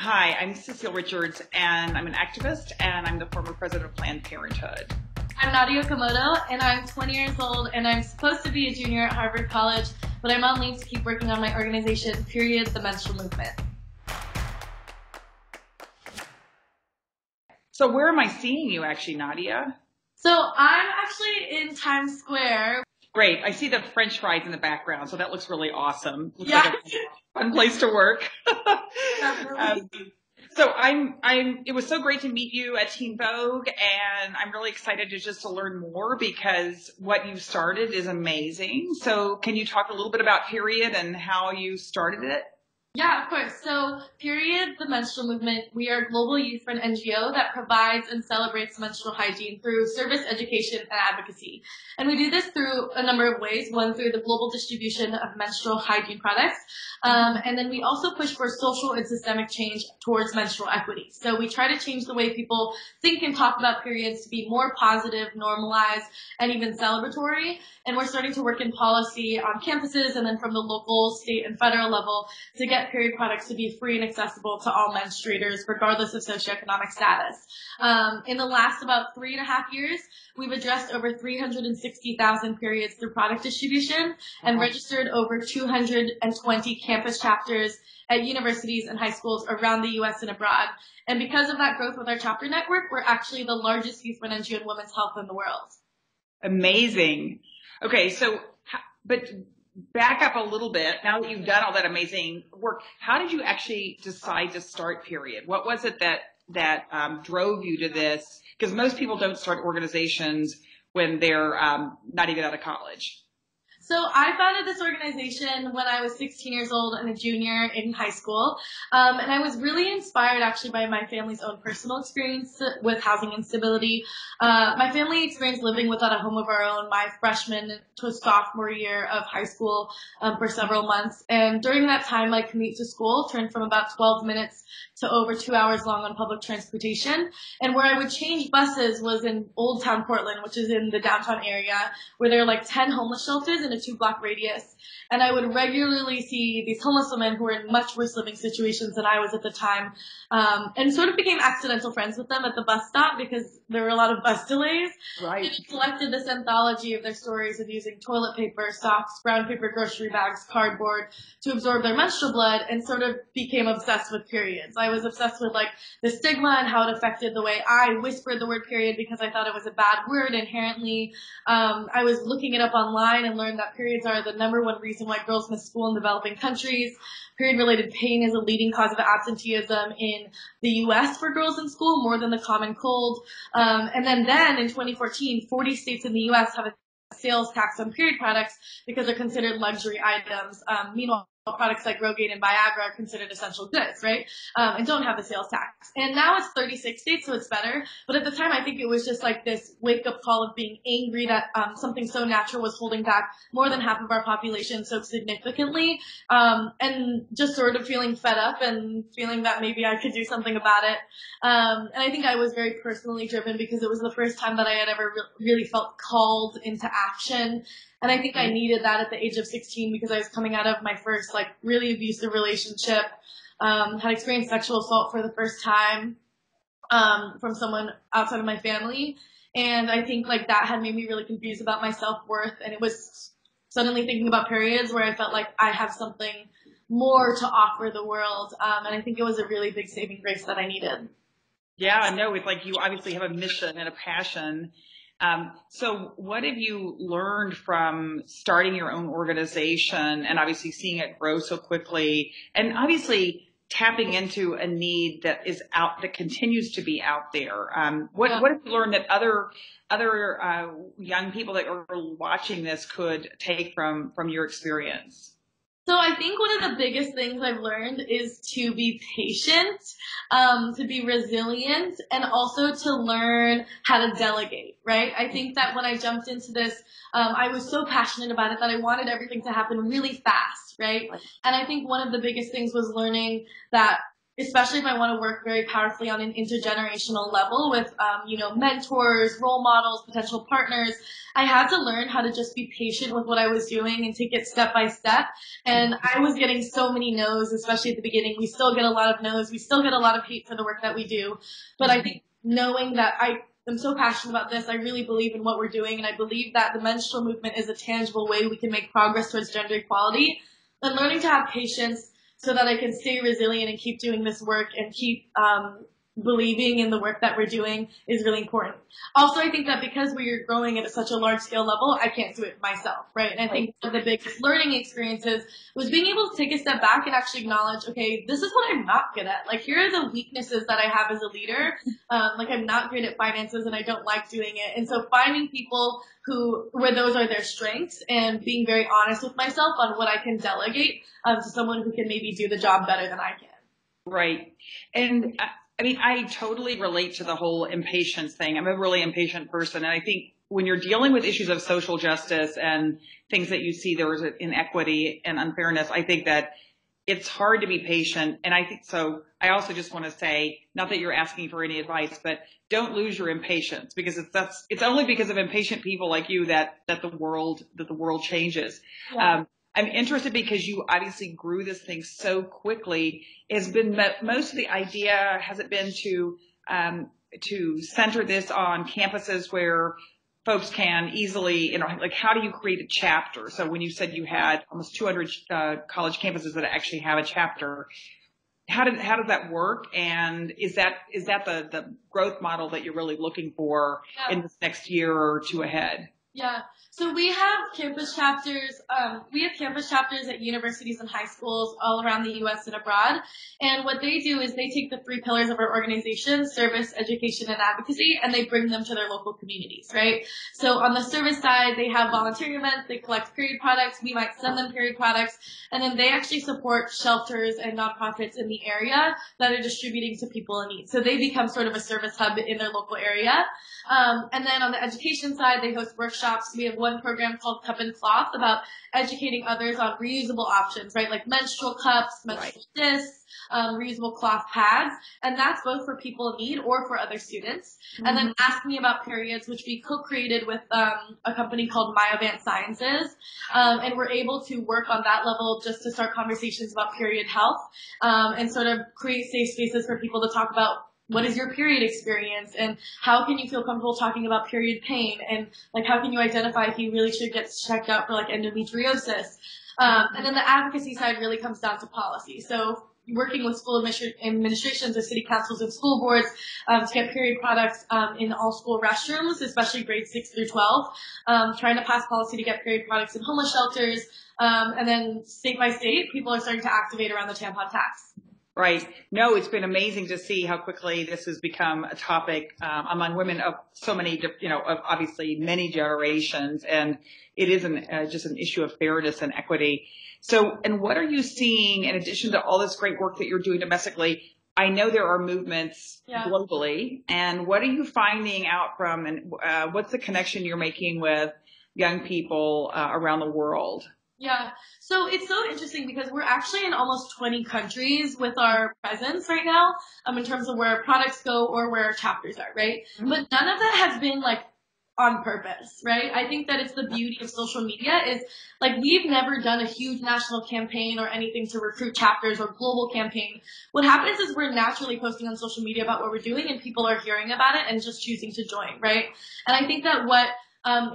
Hi, I'm Cecile Richards, and I'm an activist, and I'm the former president of Planned Parenthood. I'm Nadya Okamoto, and I'm 20 years old, and I'm supposed to be a junior at Harvard College, but I'm on leave to keep working on my organization, Period, the Menstrual Movement. So where am I seeing you, actually, Nadya? So I'm actually in Times Square. Great. I see the French fries in the background, so that looks really awesome. Looks Yeah. like a fun place to work. So it was so great to meet you at Teen Vogue, and I'm really excited to learn more because what you started is amazing. So can you talk a little bit about Period and how you started it? Yeah, of course. So, Period, the Menstrual Movement, we are a global youth-run NGO that provides and celebrates menstrual hygiene through service, education, and advocacy. And we do this through a number of ways. One, through the global distribution of menstrual hygiene products. And then we also push for social and systemic change towards menstrual equity. So we try to change the way people think and talk about periods to be more positive, normalized, and even celebratory. And we're starting to work in policy on campuses and then from the local, state, and federal level to get period products to be free and accessible to all menstruators, regardless of socioeconomic status. In the last about 3.5 years, we've addressed over 360,000 periods through product distribution and registered over 220 campus chapters at universities and high schools around the U.S. and abroad. And because of that growth with our chapter network, we're actually the largest youth-run NGO in women's health in the world. Amazing. Okay, but back up a little bit. Now that you've done all that amazing work, how did you actually decide to start Period? What was it that drove you to this? Because most people don't start organizations when they're not even out of college. So I founded this organization when I was 16 years old and a junior in high school. And I was really inspired actually by my family's own personal experience with housing instability. My family experienced living without a home of our own my freshman to sophomore year of high school for several months. And during that time, my commute to school turned from about 12 minutes to over 2 hours long on public transportation. And where I would change buses was in Old Town Portland, which is in the downtown area, where there are like 10 homeless shelters in a 2-block radius. And I would regularly see these homeless women who were in much worse living situations than I was at the time, and sort of became accidental friends with them at the bus stop because there were a lot of bus delays. Right. And collected this anthology of their stories of using toilet paper, socks, brown paper grocery bags, cardboard to absorb their menstrual blood, and sort of became obsessed with periods. I was obsessed with like the stigma and how it affected the way I whispered the word period because I thought it was a bad word inherently. I was looking it up online and learned that periods are the #1 reason why girls miss school in developing countries. Period-related pain is a leading cause of absenteeism in the U.S. for girls in school, more than the common cold. And then in 2014, 40 states in the U.S. have a sales tax on period products because they're considered luxury items. Meanwhile, products like Rogaine and Viagra are considered essential goods, right? And don't have the sales tax. And now it's 36 states, so it's better. But at the time, I think it was just like this wake-up call of being angry that something so natural was holding back more than half of our population so significantly, and just sort of feeling fed up and feeling that maybe I could do something about it. And I think I was very personally driven because it was the first time that I had ever really felt called into action. And I think I needed that at the age of 16 because I was coming out of my first like really abusive relationship, had experienced sexual assault for the first time from someone outside of my family. And I think like that had made me really confused about my self-worth. And it was suddenly thinking about periods where I felt like I have something more to offer the world. And I think it was a really big saving grace that I needed. Yeah, no, it's like you obviously have a mission and a passion. So what have you learned from starting your own organization and obviously seeing it grow so quickly and obviously tapping into a need that is out, that continues to be out there? What have you learned that other young people that are watching this could take from your experience? So I think one of the biggest things I've learned is to be patient, to be resilient, and also to learn how to delegate, right? I think that when I jumped into this, I was so passionate about it that I wanted everything to happen really fast, right? And I think one of the biggest things was learning that especially if I want to work very powerfully on an intergenerational level with, mentors, role models, potential partners, I had to learn how to just be patient with what I was doing and take it step by step. And I was getting so many no's, especially at the beginning. We still get a lot of no's. We still get a lot of hate for the work that we do. But I think knowing that I'm so passionate about this, I really believe in what we're doing, and I believe that the menstrual movement is a tangible way we can make progress towards gender equality, and learning to have patience so that I can stay resilient and keep doing this work and keep believing in the work that we're doing is really important. Also, I think that because we're growing at such a large scale level, I can't do it myself, right? And I think one of the biggest learning experiences was being able to take a step back and actually acknowledge, okay, this is what I'm not good at. Like, here are the weaknesses that I have as a leader. Like, I'm not great at finances and I don't like doing it. And so finding people where those are their strengths and being very honest with myself on what I can delegate to someone who can maybe do the job better than I can. Right. And I mean, I totally relate to the whole impatience thing. I'm a really impatient person. And I think when you're dealing with issues of social justice and things that you see there is inequity and unfairness, I think that it's hard to be patient. And I think so. I also just want to say, not that you're asking for any advice, but don't lose your impatience, because it's only because of impatient people like you that the world changes. Yeah. I'm interested because you obviously grew this thing so quickly. Has been most of the idea, has it been to center this on campuses where folks can easily, like how do you create a chapter? So when you said you had almost 200 college campuses that actually have a chapter, how does that work? And is that the growth model that you're really looking for in this next year or two ahead? Yeah. So we have campus chapters. We have campus chapters at universities and high schools all around the U.S. and abroad. And what they do is they take the three pillars of our organization: service, education, and advocacy, and they bring them to their local communities, right? So on the service side, they have volunteer events. They collect period products. We might send them period products. And then they actually support shelters and nonprofits in the area that are distributing to people in need. So they become sort of a service hub in their local area. And then on the education side, they host workshops. We have one program called Cup and Cloth about educating others on reusable options, right? Like menstrual cups, menstrual discs, reusable cloth pads. And that's both for people in need or for other students. Mm-hmm. And then Ask Me About Periods, which we co-created with a company called Myovant Sciences. And we're able to work on that level just to start conversations about period health and sort of create safe spaces for people to talk about what is your period experience, and how can you feel comfortable talking about period pain, and like how can you identify if you really should get checked out for like endometriosis. And then the advocacy side really comes down to policy. So working with school administrations or city councils and school boards to get period products in all school restrooms, especially grades 6 through 12, trying to pass policy to get period products in homeless shelters, and then state by state, people are starting to activate around the tampon tax. Right. No, it's been amazing to see how quickly this has become a topic among women of so many, of obviously many generations, and it isn't just an issue of fairness and equity. So, and what are you seeing in addition to all this great work that you're doing domestically? I know there are movements globally, and what are you finding out from, and what's the connection you're making with young people around the world? Yeah. So it's so interesting because we're actually in almost 20 countries with our presence right now, in terms of where our products go or where our chapters are, right? Mm-hmm. But none of that has been like on purpose, right? I think that it's the beauty of social media is like we've never done a huge national campaign or anything to recruit chapters or global campaign. What happens is we're naturally posting on social media about what we're doing and people are hearing about it and just choosing to join, right? And I think that what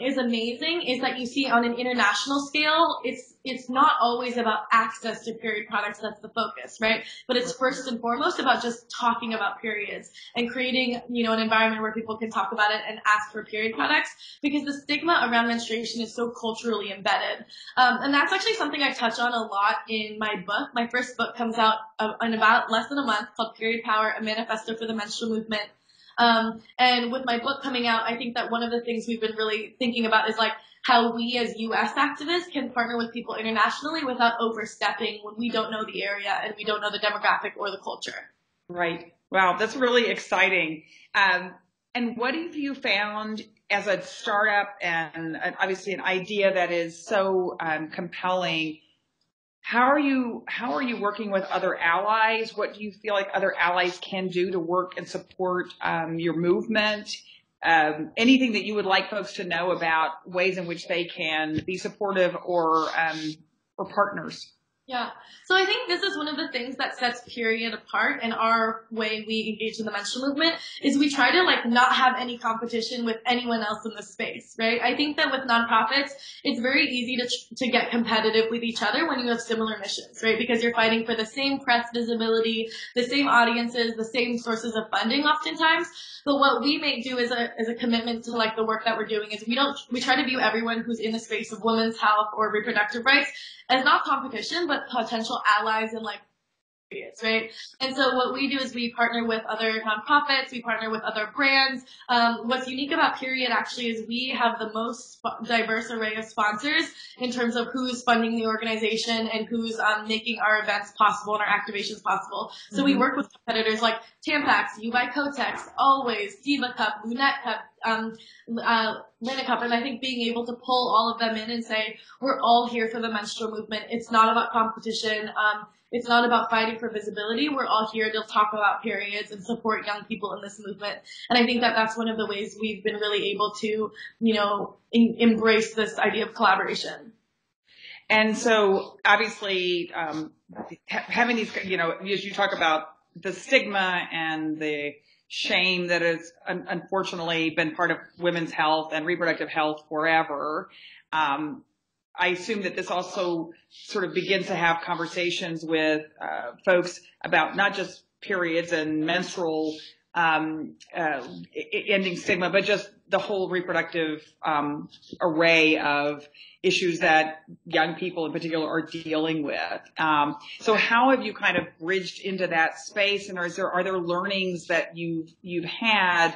is amazing is that you see on an international scale, it's not always about access to period products that's the focus, right? But it's first and foremost about just talking about periods and creating, an environment where people can talk about it and ask for period products, because the stigma around menstruation is so culturally embedded. And that's actually something I touch on a lot in my book. My first book comes out in about less than a month, called Period Power, A Manifesto for the Menstrual Movement. And with my book coming out, I think that one of the things we've been really thinking about is like how we as U.S. activists can partner with people internationally without overstepping when we don't know the area and we don't know the demographic or the culture. Right. Wow, that's really exciting. And what have you found as a startup and obviously an idea that is so compelling? How are you working with other allies? What do you feel like other allies can do to work and support your movement? Anything that you would like folks to know about ways in which they can be supportive or partners? Yeah. So I think this is one of the things that sets Period apart, and our way we engage in the menstrual movement is we try to not have any competition with anyone else in the space, right? I think that with nonprofits, it's very easy to get competitive with each other when you have similar missions, right? Because you're fighting for the same press visibility, the same audiences, the same sources of funding oftentimes. But what we may do as a commitment to the work that we're doing is we try to view everyone who's in the space of women's health or reproductive rights as not competition, but potential allies in periods, right? And so what we do is we partner with other nonprofits, we partner with other brands. What's unique about Period actually is we have the most diverse array of sponsors in terms of who's funding the organization and who's making our events possible and our activations possible. So we work with competitors like Tampax, You by Kotex, Always, Diva Cup, Lunette Cup, Lena Cup, and I think being able to pull all of them in and say, we're all here for the menstrual movement. It's not about competition. It's not about fighting for visibility. We're all here to talk about periods and support young people in this movement. And I think that that's one of the ways we've been really able to, embrace this idea of collaboration. And so obviously, having these, as you talk about the stigma and the shame that has unfortunately been part of women's health and reproductive health forever, I assume that this also sort of begins to have conversations with folks about not just periods and menstrual ending stigma, but just the whole reproductive array of issues that young people in particular are dealing with. So how have you kind of bridged into that space, and are there learnings that you've had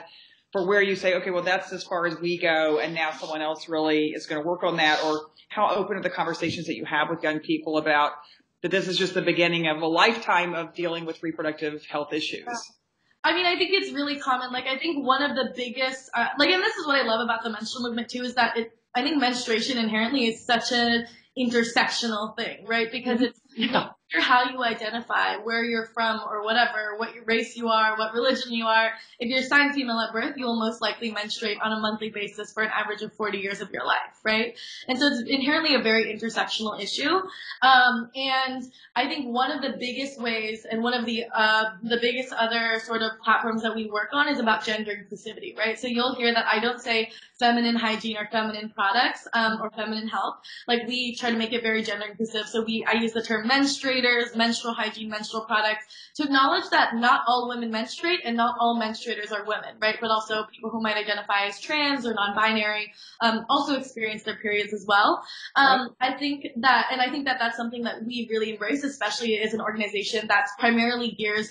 for where you say, okay, well, that's as far as we go, and now someone else really is going to work on that? Or how open are the conversations that you have with young people about that this is just the beginning of a lifetime of dealing with reproductive health issues? Yeah. I mean, I think it's really common. I think one of the biggest, and this is what I love about the menstrual movement too, is that I think menstruation inherently is such an intersectional thing, right? Because it's no matter how you identify, where you're from or whatever, what your race you are, what religion you are, if you're assigned female at birth, you will most likely menstruate on a monthly basis for an average of 40 years of your life, right? And so it's inherently a very intersectional issue. And I think one of the biggest ways and one of the biggest other sort of platforms that we work on is about gender inclusivity, right? So you'll hear that I don't say feminine hygiene or feminine products or feminine health. We try to make it very gender inclusive. So I use the term menstruators, menstrual hygiene, menstrual products to acknowledge that not all women menstruate and not all menstruators are women, right? But also people who might identify as trans or non-binary also experience their periods as well. I think that that's something that we really embrace, especially as an organization that's primarily geared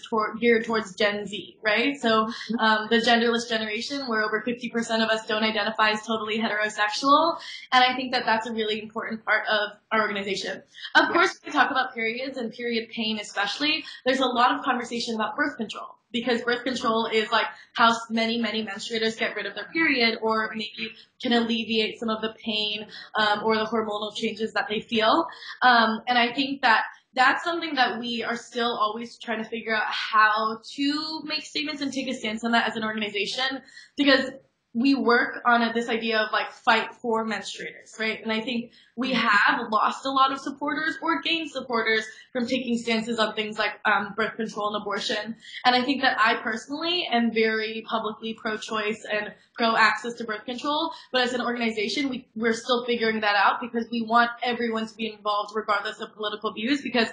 towards Gen Z, right? So the genderless generation, where over 50% of us don't identify as totally heterosexual, and I think that that's a really important part of our organization. Of course, we talk about periods and period pain especially. There's a lot of conversation about birth control, because birth control is how many menstruators get rid of their period, or maybe can alleviate some of the pain or the hormonal changes that they feel. And I think that that's something that we are still always trying to figure out how to make statements and take a stance on that as an organization, because we work on this idea of fight for menstruators, right? And I think we have lost a lot of supporters or gained supporters from taking stances on things like birth control and abortion. And I think that I personally am very publicly pro-choice and pro-access to birth control. But as an organization, we're still figuring that out, because we want everyone to be involved regardless of political views, because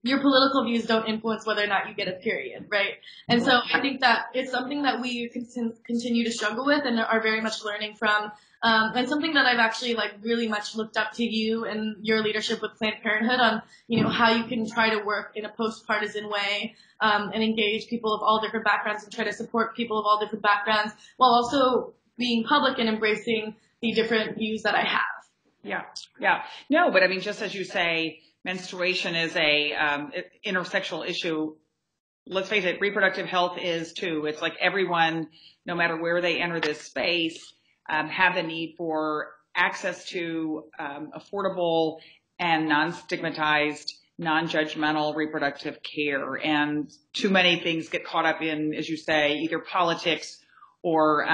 your political views don't influence whether or not you get a period, right? And so I think that it's something that we continue to struggle with and are very much learning from. And something that I've actually really much looked up to you and your leadership with Planned Parenthood on, how you can try to work in a post-partisan way and engage people of all different backgrounds and try to support people of all different backgrounds while also being public and embracing the different views that I have. Yeah. No, but I mean, just as you say, menstruation is a intersectional issue. Let's face it, reproductive health is too. It's everyone, no matter where they enter this space, have the need for access to affordable and non-stigmatized non-judgmental reproductive care. And too many things get caught up in, as you say, either politics or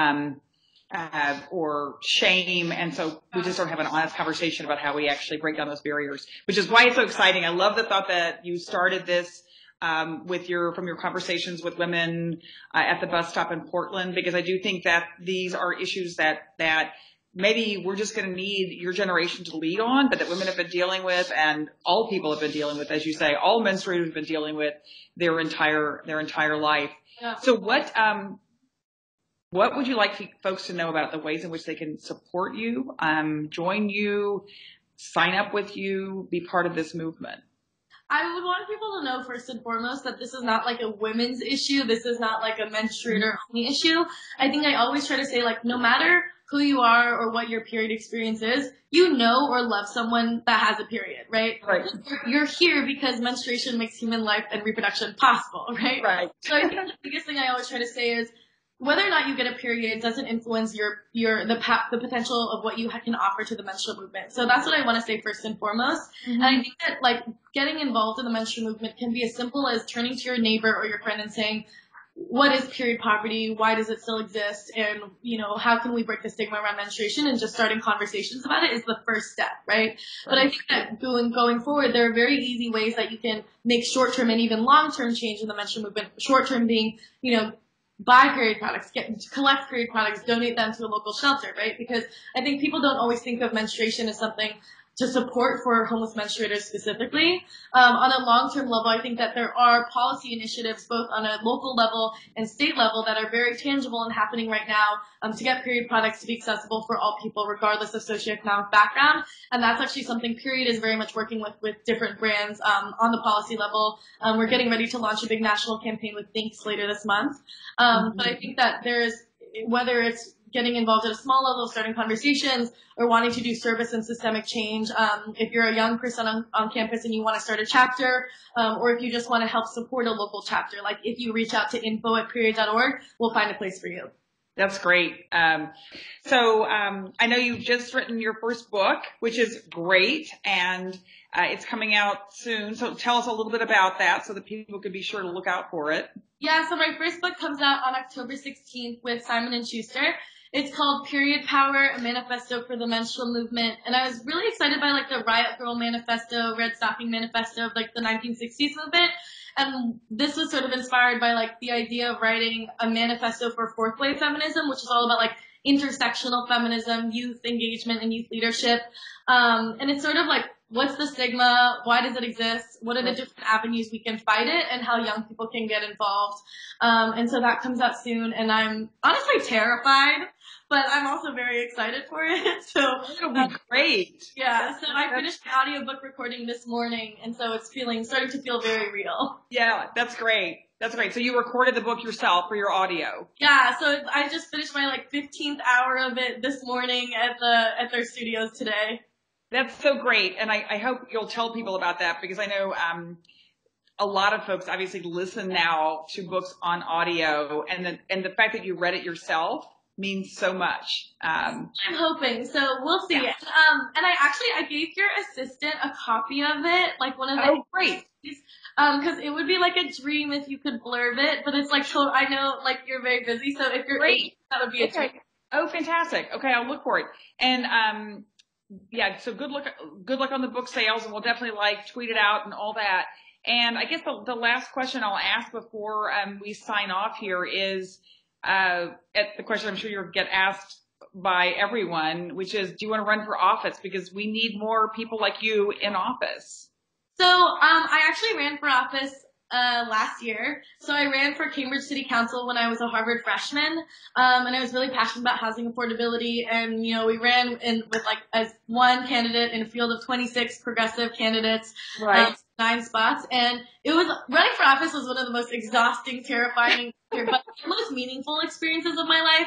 shame. And so we just don't have an honest conversation about how we actually break down those barriers, which is why it's so exciting. I love the thought that you started this from your conversations with women at the bus stop in Portland, because I do think that these are issues that maybe we're just going to need your generation to lead on, but that women have been dealing with, and all people have been dealing with, as you say, all menstruators have been dealing with their entire life. Yeah. So what would you like folks to know about the ways in which they can support you, join you, sign up with you, be part of this movement? I would want people to know first and foremost that this is not like a women's issue. This is not like a menstruator only issue. I think I always try to say, like, no matter who you are or what your period experience is, you know or love someone that has a period, right? Right. You're here because menstruation makes human life and reproduction possible, right? Right. So I think the biggest thing I always try to say is, whether or not you get a period doesn't influence the potential of what you can offer to the menstrual movement. So that's what I want to say first and foremost. Mm-hmm. And I think that, like, getting involved in the menstrual movement can be as simple as turning to your neighbor or your friend and saying, what is period poverty? Why does it still exist? And, how can we break the stigma around menstruation? And just starting conversations about it is the first step, right? But I think that going forward, there are very easy ways that you can make short-term and even long-term change in the menstrual movement. Short-term being, buy period products, collect period products, donate them to a local shelter, right? Because I think people don't always think of menstruation as something to support for homeless menstruators specifically. On a long-term level, I think that there are policy initiatives both on a local level and state level that are very tangible and happening right now to get period products to be accessible for all people regardless of socioeconomic background. And that's actually something Period is very much working with different brands on the policy level. We're getting ready to launch a big national campaign with Thinks later this month. But I think that whether it's getting involved at a small level, starting conversations, or wanting to do service and systemic change. If you're a young person on campus and you want to start a chapter, or if you just want to help support a local chapter, like if you reach out to info@period.org, we'll find a place for you. That's great. So I know you've just written your first book, which is great, and it's coming out soon. So tell us a little bit about that so that people can be sure to look out for it. Yeah, so my first book comes out on October 16th with Simon & Schuster. It's called Period Power, a manifesto for the menstrual movement. And I was really excited by the Riot Girl manifesto, Red Stocking manifesto of the 1960s movement. And this was sort of inspired by the idea of writing a manifesto for fourth wave feminism, which is all about intersectional feminism, youth engagement, and youth leadership. And it's sort of what's the stigma? Why does it exist? What are the different avenues we can fight it, and how young people can get involved? And so that comes out soon, and I'm honestly terrified, but I'm also very excited for it. So it'll be great. Yeah. So I finished the audiobook recording this morning, and so it's starting to feel very real. Yeah, that's great. That's great. So you recorded the book yourself for your audio. Yeah. So I just finished my 15th hour of it this morning at their studios today. That's so great. And I hope you'll tell people about that, because I know a lot of folks obviously listen now to books on audio, and the fact that you read it yourself means so much. I'm hoping. So we'll see. Yeah. And I gave your assistant a copy of it, one of the. Oh, great. Because it would be a dream if you could blurb it, but it's I know you're very busy, so if you're great, that would be a dream. Oh, fantastic. Okay, I'll look for it. And yeah, so good luck on the book sales, and we'll definitely tweet it out and all that. And I guess the last question I'll ask before we sign off here is the question I'm sure you'll get asked by everyone, which is, do you want to run for office? Because we need more people like you in office. So I actually ran for office last year. So I ran for Cambridge City Council when I was a Harvard freshman, and I was really passionate about housing affordability. And we ran with as one candidate in a field of 26 progressive candidates, right? 9 spots, and running for office was one of the most exhausting, terrifying, but most meaningful experiences of my life.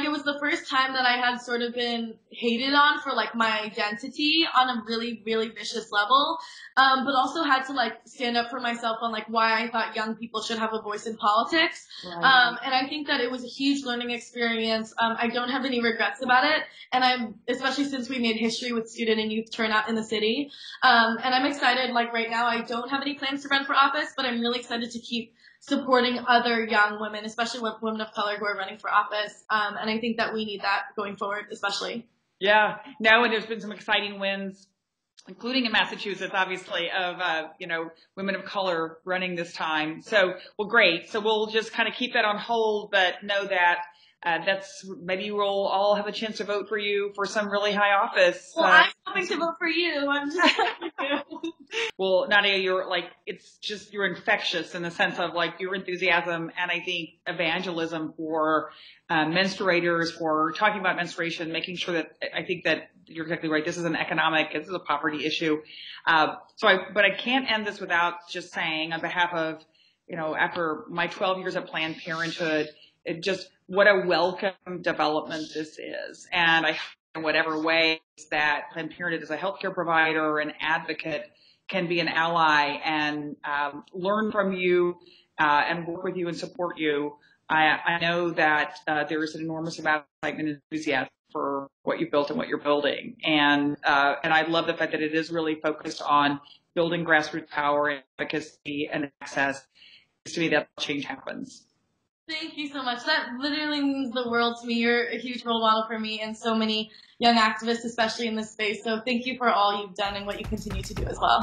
It was the first time that I had sort of been hated on for my identity on a really, really vicious level. But also had to stand up for myself on why I thought young people should have a voice in politics. Right. And I think that it was a huge learning experience. I don't have any regrets about it. And especially since we made history with student and youth turnout in the city. And I'm excited right now now I don't have any plans to run for office, but I'm really excited to keep supporting other young women, especially women of color who are running for office. And I think that we need that going forward, especially. Yeah. No, and there's been some exciting wins, including in Massachusetts, obviously, of, women of color running this time. So, well, great. So we'll just kind of keep that on hold, but know that maybe we'll all have a chance to vote for you for some really high office. Well, I'm hoping to vote for you. I'm just Well, Nadia, you're infectious in the sense of like your enthusiasm and I think evangelism for menstruators, for talking about menstruation, making sure that I think that you're exactly right. This is this is a poverty issue. But I can't end this without just saying on behalf of, after my 12 years at Planned Parenthood, what a welcome development this is. And I hope in whatever ways that Planned Parenthood as a healthcare provider or an advocate can be an ally and learn from you and work with you and support you. I know that there is an enormous amount of excitement and enthusiasm for what you built and what you're building. And I love the fact that it is really focused on building grassroots power and advocacy and access. To me, that change happens. Thank you so much. That literally means the world to me. You're a huge role model for me and so many young activists, especially in this space. So thank you for all you've done and what you continue to do as well.